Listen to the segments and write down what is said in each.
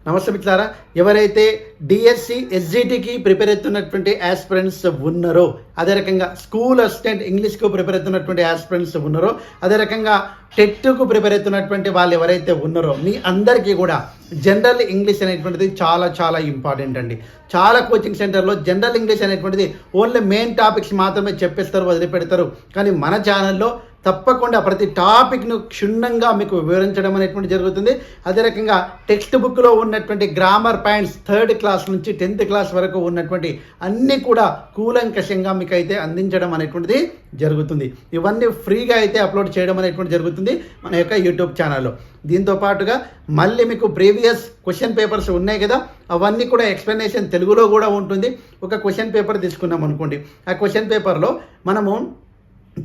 నమస్తే మిత్రులారా, ఎవరైతే డిఎస్సి ఎస్జిటికి ప్రిపేర్ అవుతున్నటువంటి ఆస్పిరెంట్స్ ఉన్నారో, అదే రకంగా స్కూల్ అసిస్టెంట్ ఇంగ్లీష్కు ప్రిపేర్ అవుతున్నటువంటి ఆస్పిరెంట్స్ ఉన్నారో, అదే రకంగా టెట్కు ప్రిపేర్ అవుతున్నటువంటి వాళ్ళు ఎవరైతే ఉన్నారో మీ అందరికీ కూడా జనరల్ ఇంగ్లీష్ అనేటువంటిది చాలా చాలా ఇంపార్టెంట్ అండి. చాలా కోచింగ్ సెంటర్లో జనరల్ ఇంగ్లీష్ అనేటువంటిది ఓన్లీ మెయిన్ టాపిక్స్ మాత్రమే చెప్పేస్తారు, వదిలిపెడతారు. కానీ మన ఛానల్లో తప్పకుండా ప్రతి టాపిక్ను క్షుణ్ణంగా మీకు వివరించడం అనేటువంటి జరుగుతుంది. అదే రకంగా టెక్స్ట్ బుక్లో ఉన్నటువంటి గ్రామర్ పాయింట్స్ 3rd క్లాస్ నుంచి 10th క్లాస్ వరకు ఉన్నటువంటి అన్నీ కూడా కూలంకషంగా మీకు అయితే అందించడం అనేటువంటిది జరుగుతుంది. ఇవన్నీ ఫ్రీగా అయితే అప్లోడ్ చేయడం అనేటువంటి జరుగుతుంది మన యొక్క యూట్యూబ్ ఛానల్లో. దీంతో పాటుగా మళ్ళీ మీకు ప్రీవియస్ క్వశ్చన్ పేపర్స్ ఉన్నాయి కదా, అవన్నీ కూడా ఎక్స్ప్లెనేషన్ తెలుగులో కూడా ఉంటుంది. ఒక క్వశ్చన్ పేపర్ తీసుకున్నాం అనుకోండి, ఆ క్వశ్చన్ పేపర్లో మనము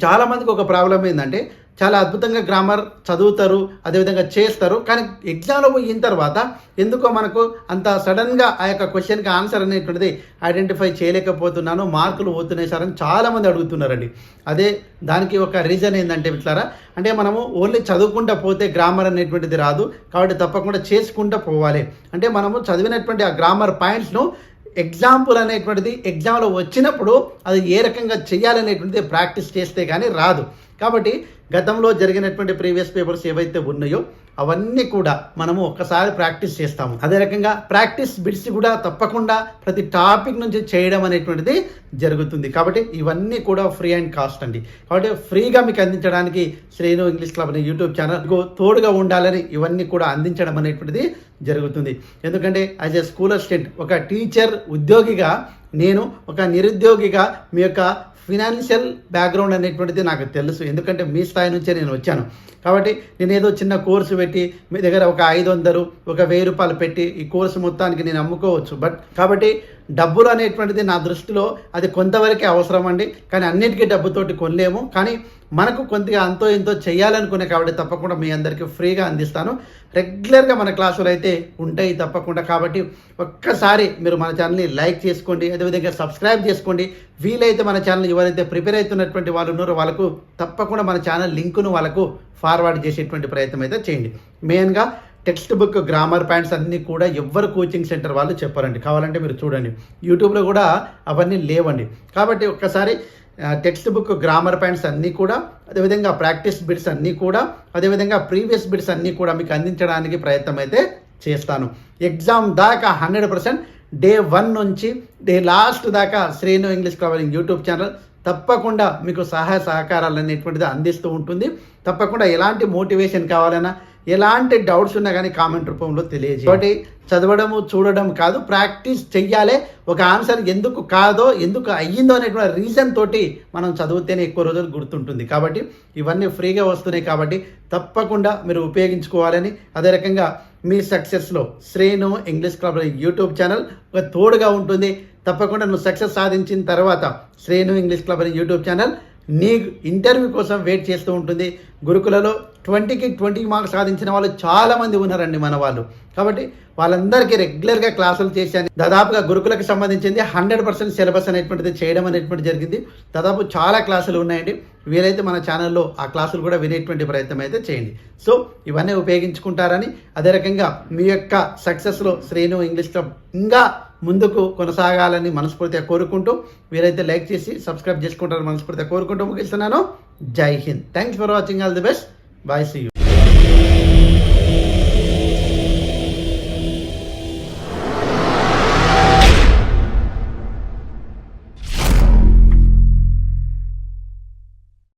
చాలామందికి ఒక ప్రాబ్లం ఏంటంటే చాలా అద్భుతంగా గ్రామర్ చదువుతారు, అదేవిధంగా చేస్తారు, కానీ ఎగ్జామ్లో పోయిన తర్వాత ఎందుకో మనకు అంత సడన్గా ఆ యొక్క క్వశ్చన్కి ఆన్సర్ అనేటువంటిది ఐడెంటిఫై చేయలేకపోతున్నాను, మార్కులు పోతున్నాయి సార్ అని చాలామంది అడుగుతున్నారండి. అదే దానికి ఒక రీజన్ ఏంటంటే మిత్రులారా, అంటే మనము ఓన్లీ చదువుకుంటూ పోతే గ్రామర్ అనేటువంటిది రాదు, కాబట్టి తప్పకుండా చేసుకుంటూ పోవాలి. అంటే మనము చదివినటువంటి ఆ గ్రామర్ పాయింట్స్ను ఎగ్జాంపుల్ అనేటువంటిది ఎగ్జామ్లో వచ్చినప్పుడు అది ఏ రకంగా చేయాలనేటువంటిది ప్రాక్టీస్ చేస్తే కానీ రాదు. కాబట్టి గతంలో జరిగినటువంటి ప్రీవియస్ పేపర్స్ ఏవైతే ఉన్నాయో అవన్నీ కూడా మనము ఒక్కసారి ప్రాక్టీస్ చేస్తాము. అదే రకంగా ప్రాక్టీస్ బిట్స్ కూడా తప్పకుండా ప్రతి టాపిక్ నుంచి చేయడం అనేటువంటిది జరుగుతుంది. కాబట్టి ఇవన్నీ కూడా ఫ్రీ అండ్ కాస్ట్ అండి. కాబట్టి ఫ్రీగా మీకు అందించడానికి శ్రీను ఇంగ్లీష్ క్లబ్ అనే యూట్యూబ్ ఛానల్ తోడుగా ఉండాలని ఇవన్నీ కూడా అందించడం అనేటువంటిది జరుగుతుంది. ఎందుకంటే యాజ్ ఏ స్కూల్ అసిస్టెంట్, ఒక టీచర్ ఉద్యోగిగా, నేను ఒక నిరుద్యోగిగా మీ యొక్క ఫినాన్షియల్ బ్యాక్గ్రౌండ్ అనేటువంటిది నాకు తెలుసు. ఎందుకంటే మీ స్థాయి నుంచే నేను వచ్చాను. కాబట్టి నేను ఏదో చిన్న కోర్సు పెట్టి మీ దగ్గర ఒక 500 ఒక 1000 రూపాయలు పెట్టి ఈ కోర్సు మొత్తానికి నేను అమ్ముకోవచ్చు. కాబట్టి డబ్బులు అనేటువంటిది నా దృష్టిలో అది కొంతవరకే అవసరం అండి. కానీ అన్నిటికీ డబ్బుతోటి కొనలేము. కానీ మనకు కొద్దిగా అంతో ఎంతో చేయాలనుకునే కాబట్టి తప్పకుండా మీ అందరికీ ఫ్రీగా అందిస్తాను. రెగ్యులర్గా మన క్లాసులు అయితే ఉంటాయి తప్పకుండా. కాబట్టి ఒక్కసారి మీరు మన ఛానల్ని లైక్ చేసుకోండి, అదేవిధంగా సబ్స్క్రైబ్ చేసుకోండి. వీలైతే మన ఛానల్ ఎవరైతే ప్రిపేర్ అవుతున్నటువంటి వాళ్ళు ఉన్నారో వాళ్ళకు తప్పకుండా మన ఛానల్ లింకును వాళ్ళకు ఫార్వర్డ్ చేసేటువంటి ప్రయత్నం అయితే చేయండి. మెయిన్గా టెక్స్ట్ బుక్ గ్రామర్ పాయింట్స్ అన్నీ కూడా ఎవరు కోచింగ్ సెంటర్ వాళ్ళు చెప్పారండి. కావాలంటే మీరు చూడండి, యూట్యూబ్లో కూడా అవన్నీ లేవండి. కాబట్టి ఒక్కసారి టెక్స్ట్ బుక్ గ్రామర్ పాయింట్స్ అన్నీ కూడా, అదేవిధంగా ప్రాక్టీస్ బిట్స్ అన్నీ కూడా, అదేవిధంగా ప్రీవియస్ బిట్స్ అన్నీ కూడా మీకు అందించడానికి ప్రయత్నం అయితే చేస్తాను. ఎగ్జామ్ దాకా 100% డే 1 నుంచి డే లాస్ట్ దాకా Srinu English club YouTube channel తప్పకుండా మీకు సహాయ సహకారాలు అనేటువంటిది అందిస్తూ ఉంటుంది. తప్పకుండా ఎలాంటి మోటివేషన్ కావాలన్నా, ఎలాంటి డౌట్స్ ఉన్నా కానీ కామెంట్ రూపంలో తెలియజేయండి. కాబట్టి చదవడము చూడడం కాదు, ప్రాక్టీస్ చెయ్యాలి. ఒక ఆన్సర్ ఎందుకు కాదో, ఎందుకు అయ్యిందో అనేటువంటి రీజన్ తోటి మనం చదివితేనే ఎక్కువ రోజులు గుర్తుంటుంది. కాబట్టి ఇవన్నీ ఫ్రీగా వస్తున్నాయి కాబట్టి తప్పకుండా మీరు ఉపయోగించుకోవాలని, అదే రకంగా మీ సక్సెస్లో Srinu English club YouTube channel ఒక తోడుగా ఉంటుంది. తప్పకుండా నువ్వు సక్సెస్ సాధించిన తర్వాత Srinu English club YouTube channel నీ ఇంటర్వ్యూ కోసం వెయిట్ చేస్తూ ఉంటుంది. గురుకులలో 20కి 20 మార్క్స్ సాధించిన వాళ్ళు చాలామంది ఉన్నారండి మన వాళ్ళు. కాబట్టి వాళ్ళందరికీ రెగ్యులర్గా క్లాసులు చేశాను. దాదాపుగా గురుకులకు సంబంధించింది 100% సిలబస్ అనేటువంటిది చేయడం అనేటువంటి జరిగింది. దాదాపు చాలా క్లాసులు ఉన్నాయండి. వీలైతే మన ఛానల్లో ఆ క్లాసులు కూడా వినేటువంటి ప్రయత్నం అయితే చేయండి. సో ఇవన్నీ ఉపయోగించుకుంటారని, అదే రకంగా మీ యొక్క సక్సెస్లో శ్రీను ఇంగ్లీష్ క్లబ్ ఇంకా ముందుకు కొనసాగాలని మనస్ఫూర్తిగా కోరుకుంటూ, వీరైతే లైక్ చేసి సబ్స్క్రైబ్ చేసుకుంటారని మనస్ఫూర్తిగా కోరుకుంటూ ముగిస్తున్నాను. జై హింద్. Thanks for watching. All the best. Bye. See you.